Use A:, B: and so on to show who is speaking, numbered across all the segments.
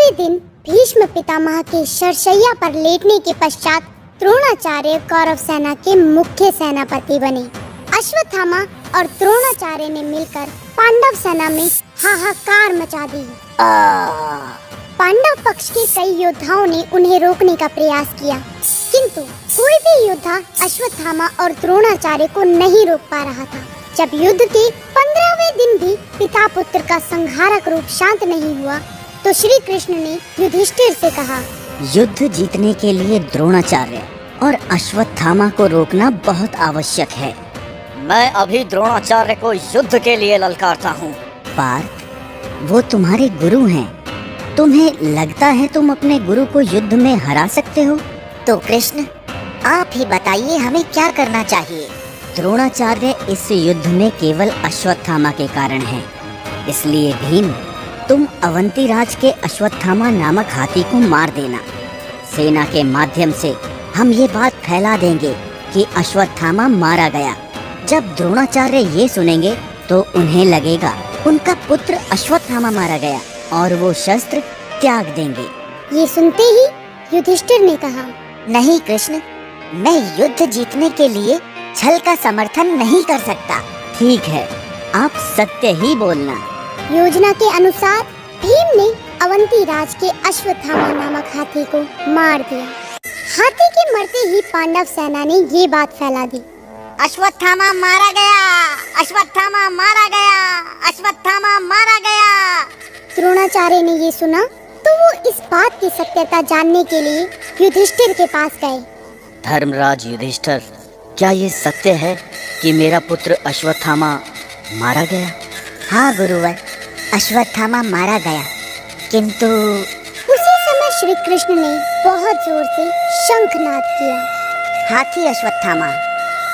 A: दूसरे दिन भीष्म पितामह के शरशैया पर लेटने के पश्चात द्रोणाचार्य कौरव सेना के मुख्य सेनापति बने। अश्वत्थामा और द्रोणाचार्य ने मिलकर पांडव सेना में हाहाकार मचा दी। पांडव पक्ष के कई योद्धाओं ने उन्हें रोकने का प्रयास किया, किंतु कोई भी योद्धा अश्वत्थामा और द्रोणाचार्य को नहीं रोक पा रहा था। जब युद्ध के 15वें दिन भी पिता पुत्र का संहारक रूप शांत नहीं हुआ, तो श्री कृष्ण ने युधिष्ठिर से कहा,
B: युद्ध जीतने के लिए द्रोणाचार्य और अश्वत्थामा को रोकना बहुत आवश्यक है।
C: मैं अभी द्रोणाचार्य को युद्ध के लिए ललकारता हूँ।
B: पार्थ, वो तुम्हारे गुरु हैं। तुम्हें लगता है तुम अपने गुरु को युद्ध में हरा सकते हो?
D: तो कृष्ण, आप ही बताइए हमें क्या करना चाहिए।
B: द्रोणाचार्य इस युद्ध में केवल अश्वत्थामा के कारण है, इसलिए भीम, तुम अवंतीराज के अश्वत्थामा नामक हाथी को मार देना। सेना के माध्यम से हम ये बात फैला देंगे कि अश्वत्थामा मारा गया। जब द्रोणाचार्य ये सुनेंगे तो उन्हें लगेगा उनका पुत्र अश्वत्थामा मारा गया और वो शस्त्र त्याग देंगे।
A: ये सुनते ही युधिष्ठिर ने कहा,
D: नहीं कृष्ण, मैं युद्ध जीतने के लिए छल का समर्थन नहीं कर सकता।
B: ठीक है, आप सत्य ही बोलना।
A: योजना के अनुसार भीम ने अवंतीराज के अश्वत्थामा नामक हाथी को मार दिया। हाथी के मरते ही पांडव सेना ने ये बात फैला दी,
D: अश्वत्थामा मारा गया, अश्वत्थामा मारा गया, अश्वत्थामा मारा गया।
A: द्रोणाचार्य ने ये सुना तो वो इस बात की सत्यता जानने के लिए युधिष्ठिर के पास गए।
C: धर्मराज युधिष्ठिर, क्या ये सत्य है कि मेरा पुत्र अश्वत्थामा मारा गया?
D: हाँ गुरुवर, अश्वत्थामा मारा गया, किंतु
A: उसी समय श्री कृष्ण ने बहुत जोर से शंखनाद किया।
D: हाथी अश्वत्थामा।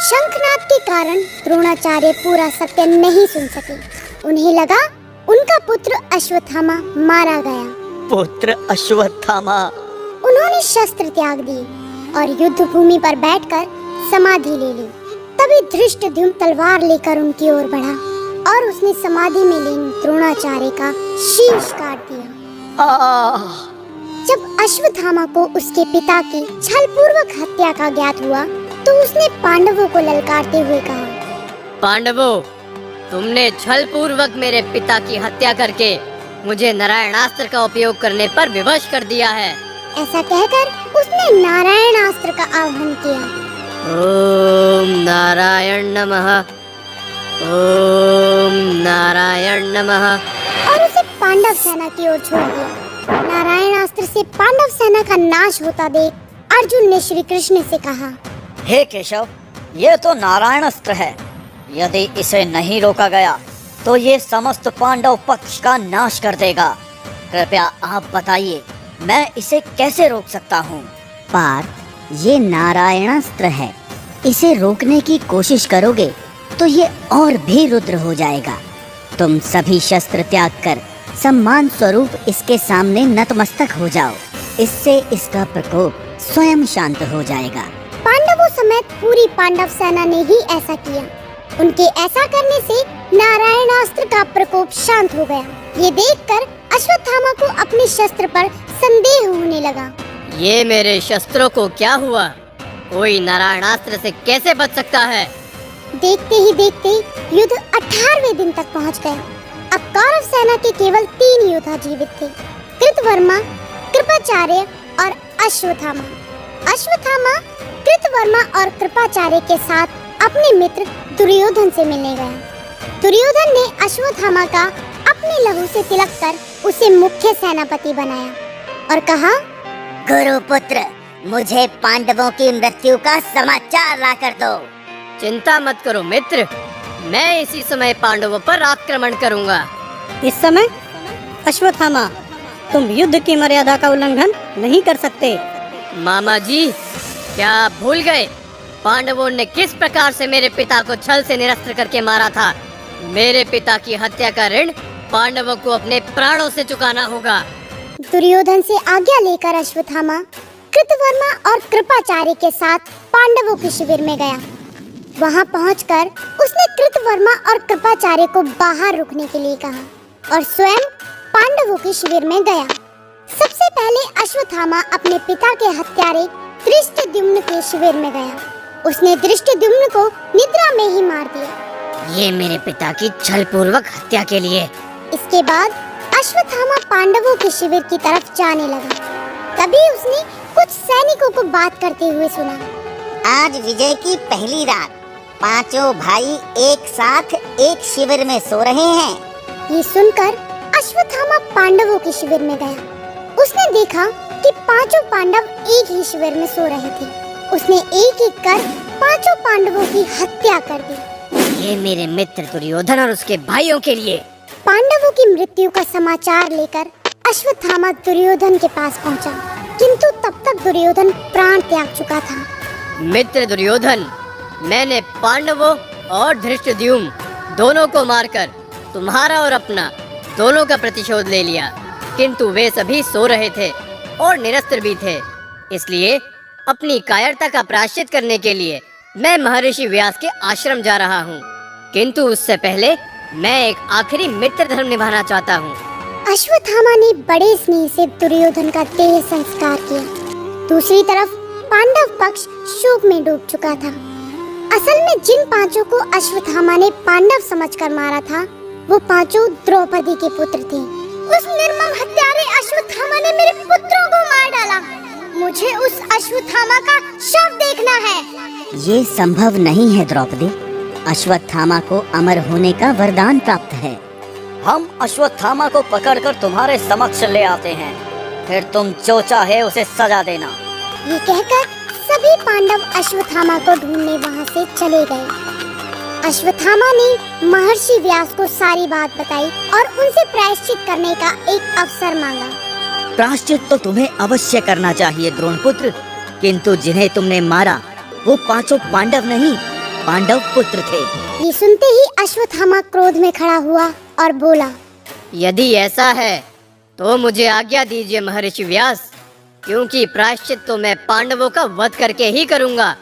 A: शंखनाद के कारण द्रोणाचार्य पूरा सत्य नहीं सुन सके। उन्हें लगा उनका पुत्र अश्वत्थामा मारा गया।
C: पुत्र अश्वत्थामा।
A: उन्होंने शस्त्र त्याग दिए और युद्ध भूमि पर बैठकर समाधि ले ली। तभी धृष्टद्युम्न तलवार लेकर उनकी ओर बढ़ा और उसने समाधि में लीन द्रोणाचार्य का शीश काट दिया। जब अश्वत्थामा को उसके पिता की छलपूर्वक हत्या का ज्ञात हुआ तो उसने पांडवों को ललकारते हुए कहा,
E: पांडवों, तुमने छलपूर्वक मेरे पिता की हत्या करके मुझे नारायणास्त्र का उपयोग करने पर विवश कर दिया है।
A: ऐसा कहकर उसने नारायणास्त्र का आह्वान किया।
E: ओम नारायण नमः, ओम नारायण नमः,
A: और उसे पांडव सेना की ओर छोड़ दिया। नारायणास्त्र से पांडव सेना का नाश होता देख अर्जुन ने श्री कृष्ण से कहा,
C: हे केशव, ये तो नारायणास्त्र है। यदि इसे नहीं रोका गया तो ये समस्त पांडव पक्ष का नाश कर देगा। कृपया आप बताइए, मैं इसे कैसे रोक सकता हूँ?
B: पार्थ, ये नारायणास्त्र है। इसे रोकने की कोशिश करोगे तो ये और भी रुद्र हो जाएगा। तुम सभी शस्त्र त्याग कर सम्मान स्वरूप इसके सामने नतमस्तक हो जाओ। इससे इसका प्रकोप स्वयं शांत हो जाएगा।
A: पांडवों समेत पूरी पांडव सेना ने ही ऐसा किया। उनके ऐसा करने से नारायणास्त्र का प्रकोप शांत हो गया। ये देखकर अश्वत्थामा को अपने शस्त्र पर संदेह होने लगा।
E: ये मेरे शस्त्रों को क्या हुआ? कोई नारायणास्त्र से कैसे बच सकता है?
A: देखते ही देखते युद्ध 18वें दिन तक पहुंच गया। अब कौरव सेना के केवल 3 योद्धा जीवित थे, कृतवर्मा, कृपाचार्य और अश्वत्थामा। अश्वत्थामा कृतवर्मा और कृपाचार्य के साथ अपने मित्र दुर्योधन से मिलने गया। दुर्योधन ने अश्वत्थामा का अपने लहू से तिलक कर उसे मुख्य सेनापति बनाया और कहा,
D: गुरुपुत्र, मुझे पांडवों की मृत्यु का समाचार ला कर दो।
E: चिंता मत करो मित्र, मैं इसी समय पांडवों पर आक्रमण करूंगा।
F: इस समय अश्वत्थामा, तुम युद्ध की मर्यादा का उल्लंघन नहीं कर सकते।
E: मामा जी, क्या आप भूल गए पांडवों ने किस प्रकार से मेरे पिता को छल से निरस्त्र करके मारा था? मेरे पिता की हत्या का ऋण पांडवों को अपने प्राणों से चुकाना होगा।
A: दुर्योधन से आज्ञा लेकर अश्वत्थामा कृतवर्मा और कृपाचार्य के साथ पांडवों के शिविर में गया। वहां पहुंचकर उसने कृतवर्मा और कृपाचार्य को बाहर रुकने के लिए कहा और स्वयं पांडवों के शिविर में गया। सब सबसे पहले अश्वत्थामा अपने पिता के हत्यारे धृष्टद्युम्न के शिविर में गया। उसने धृष्टद्युम्न को निद्रा में ही मार दिया।
E: ये मेरे पिता की छलपूर्वक हत्या के लिए।
A: इसके बाद अश्वत्थामा पांडवों के शिविर की तरफ जाने लगा। तभी उसने कुछ सैनिकों को बात करते हुए सुना।
D: आज विजय की पहली रात, पांचों भाई एक साथ एक शिविर में सो रहे हैं।
A: ये सुनकर अश्वत्थामा पांडवों के शिविर में गया। उसने देखा कि पांचों पांडव एक ही शिविर में सो रहे थे। उसने एक एक कर पांचों पांडवों की हत्या कर दी।
E: ये मेरे मित्र दुर्योधन और उसके भाइयों के लिए।
A: पांडवों की मृत्यु का समाचार लेकर अश्वत्थामा दुर्योधन के पास पहुंचा, किंतु तब तक दुर्योधन प्राण त्याग चुका था।
E: मित्र दुर्योधन, मैंने पांडवों और धृष्टद्युम्न दोनों को मारकर तुम्हारा और अपना दोनों का प्रतिशोध ले लिया, किंतु वे सभी सो रहे थे और निरस्त्र भी थे। इसलिए अपनी कायरता का प्रायश्चित करने के लिए मैं महर्षि व्यास के आश्रम जा रहा हूँ, किंतु उससे पहले मैं एक आखिरी मित्र धर्म निभाना चाहता हूँ।
A: अश्वत्थामा ने बड़े स्नेह से दुर्योधन का देह संस्कार किया। दूसरी तरफ पांडव पक्ष शोक में डूब चुका था। असल में जिन पांचों को अश्वत्थामा ने पांडव समझकर मारा था, वो पांचों द्रौपदी के पुत्र थे। उस निर्मम हत्यारे अश्वत्थामा ने मेरे पुत्रों को मार डाला। मुझे उस अश्वत्थामा का शव देखना है।
B: ये संभव नहीं है द्रौपदी। अश्वत्थामा को अमर होने का वरदान प्राप्त है।
C: हम अश्वत्थामा को पकड़कर तुम्हारे समक्ष ले आते हैं, फिर तुम जो चाहे उसे सजा देना।
A: ये कहकर सभी पांडव अश्वत्थामा को ढूंढने वहां से चले गए। अश्वत्थामा ने महर्षि व्यास को सारी बात बताई और उनसे प्रायश्चित करने का एक अवसर मांगा।
G: प्रायश्चित तो तुम्हें अवश्य करना चाहिए द्रोणपुत्र, किंतु जिन्हें तुमने मारा वो पांचों पांडव नहीं, पांडव पुत्र थे।
A: ये सुनते ही अश्वत्थामा क्रोध में खड़ा हुआ और बोला,
E: यदि ऐसा है तो मुझे आज्ञा दीजिए महर्षि व्यास, क्योंकि प्रायश्चित तो मैं पांडवों का वध करके ही करूंगा।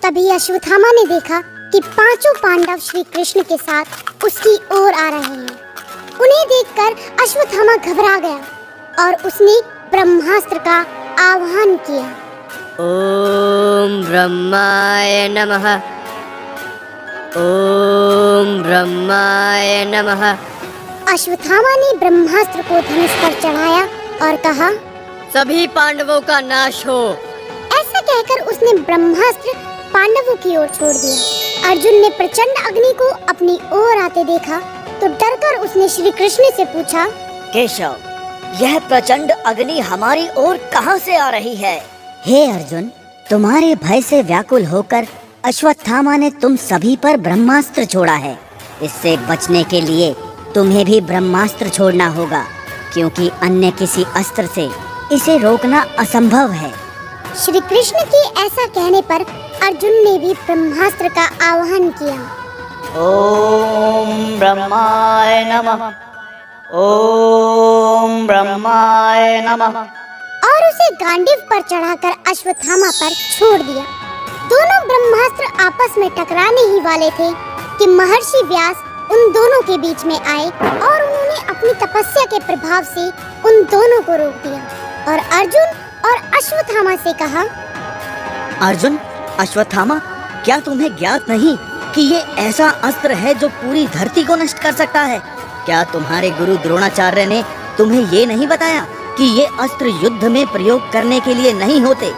A: तभी अश्वत्थामा ने देखा कि पांचों पांडव श्री कृष्ण के साथ उसकी ओर आ रहे हैं। उन्हें देखकर अश्वत्थामा घबरा गया और उसने ब्रह्मास्त्र का आह्वान किया।
E: ओम ब्रह्माय नमः, ओम ब्रह्माय नमः।
A: अश्वत्थामा ने ब्रह्मास्त्र को धनुष पर चढ़ाया और कहा,
E: सभी पांडवों का नाश हो।
A: ऐसा कहकर उसने ब्रह्मास्त्र पांडवों की ओर छोड़ दिया। अर्जुन ने प्रचंड अग्नि को अपनी ओर आते देखा तो डरकर उसने श्री कृष्ण से पूछा,
C: केशव, यह प्रचंड अग्नि हमारी ओर कहाँ से आ रही है?
B: हे अर्जुन, तुम्हारे भय से व्याकुल होकर अश्वत्थामा ने तुम सभी पर ब्रह्मास्त्र छोड़ा है। इससे बचने के लिए तुम्हें भी ब्रह्मास्त्र छोड़ना होगा, क्योंकि अन्य किसी अस्त्र से इसे रोकना असंभव है।
A: श्री कृष्ण के ऐसा कहने पर अर्जुन ने भी ब्रह्मास्त्र का आह्वान किया।
C: ओम ब्रह्माय नमः, ओम ब्रह्माय नमः।
A: और उसे गांडीव पर चढ़ाकर अश्वत्थामा पर छोड़ दिया। दोनों ब्रह्मास्त्र आपस में टकराने ही वाले थे कि महर्षि व्यास उन दोनों के बीच में आए और उन्होंने अपनी तपस्या के प्रभाव से उन दोनों को रोक दिया और अर्जुन और अश्वत्थामा से कहा,
G: अर्जुन, अश्वत्थामा, क्या तुम्हें ज्ञात नहीं कि ये ऐसा अस्त्र है जो पूरी धरती को नष्ट कर सकता है? क्या तुम्हारे गुरु द्रोणाचार्य ने तुम्हें ये नहीं बताया कि ये अस्त्र युद्ध में प्रयोग करने के लिए नहीं होते?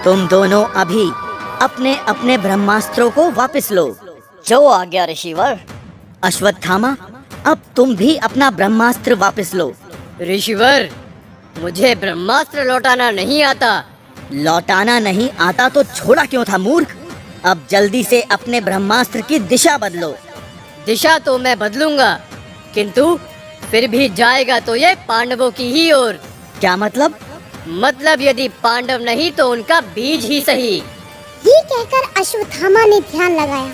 G: तुम दोनों अभी अपने अपने ब्रह्मास्त्रों को वापस लो।
C: जो आज्ञा ऋषिवर।
G: अश्वत्थामा, अब तुम भी अपना ब्रह्मास्त्र वापस लो।
E: ऋषिवर, मुझे ब्रह्मास्त्र लौटाना नहीं आता।
G: लौटाना नहीं आता तो छोड़ा क्यों था मूर्ख? अब जल्दी से अपने ब्रह्मास्त्र की दिशा बदलो।
E: दिशा तो मैं बदलूंगा, किंतु फिर भी जाएगा तो ये पांडवों की ही ओर।
G: क्या मतलब?
E: मतलब यदि पांडव नहीं तो उनका बीज ही सही।
A: ये कहकर अश्वत्थामा ने ध्यान लगाया,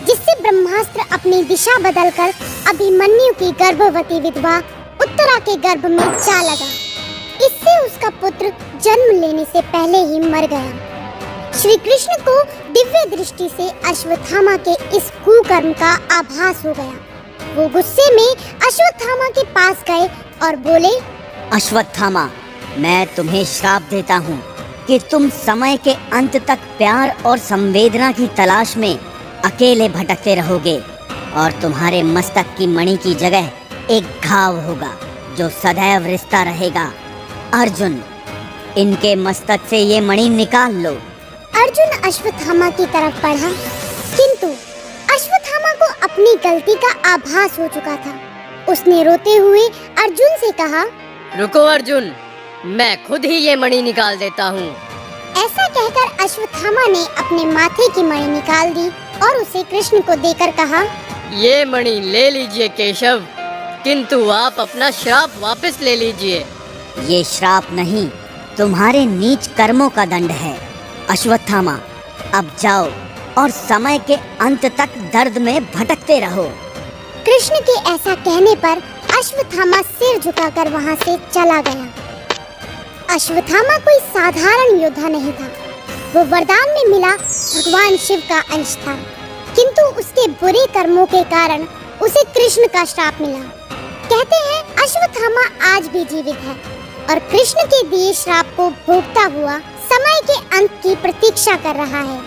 A: जिससे ब्रह्मास्त्र अपनी दिशा बदलकर अभिमन्यु की गर्भवती विधवा उत्तरा के गर्भ में जा लगा। इससे उसका पुत्र जन्म लेने से पहले ही मर गया। श्री कृष्ण को दिव्य दृष्टि से अश्वत्थामा के इस कुकर्म का आभास हो गया। वो गुस्से में अश्वत्थामा के पास गए और बोले,
B: अश्वत्थामा, मैं तुम्हें श्राप देता हूँ कि तुम समय के अंत तक प्यार और संवेदना की तलाश में अकेले भटकते रहोगे और तुम्हारे मस्तक की मणि की जगह एक घाव होगा जो सदैव रिश्ता रहेगा। अर्जुन, इनके मस्तक से ये मणि निकाल लो।
A: अर्जुन अश्वत्थामा की तरफ बढ़ा, किंतु अश्वत्थामा को अपनी गलती का आभास हो चुका था। उसने रोते हुए अर्जुन से कहा,
E: रुको अर्जुन, मैं खुद ही ये मणि निकाल देता हूँ।
A: ऐसा कहकर अश्वत्थामा ने अपने माथे की मणि निकाल दी और उसे कृष्ण को देकर कहा,
E: ये मणि ले लीजिए केशव, किंतु आप अपना श्राप वापस ले लीजिए।
B: ये श्राप नहीं, तुम्हारे नीच कर्मों का दंड है। अश्वत्थामा, अब जाओ और समय के अंत तक दर्द में भटकते रहो।
A: कृष्ण के ऐसा कहने पर अश्वत्थामा सिर झुकाकर वहां से चला गया। अश्वत्थामा कोई साधारण योद्धा नहीं था। वो वरदान में मिला भगवान शिव का अंश था, किंतु उसके बुरे कर्मों के कारण उसे कृष्ण का श्राप मिला। कहते हैं अश्वत्थामा आज भी जीवित है और कृष्ण के दिए श्राप को भोगता हुआ समय के अंत की प्रतीक्षा कर रहा है।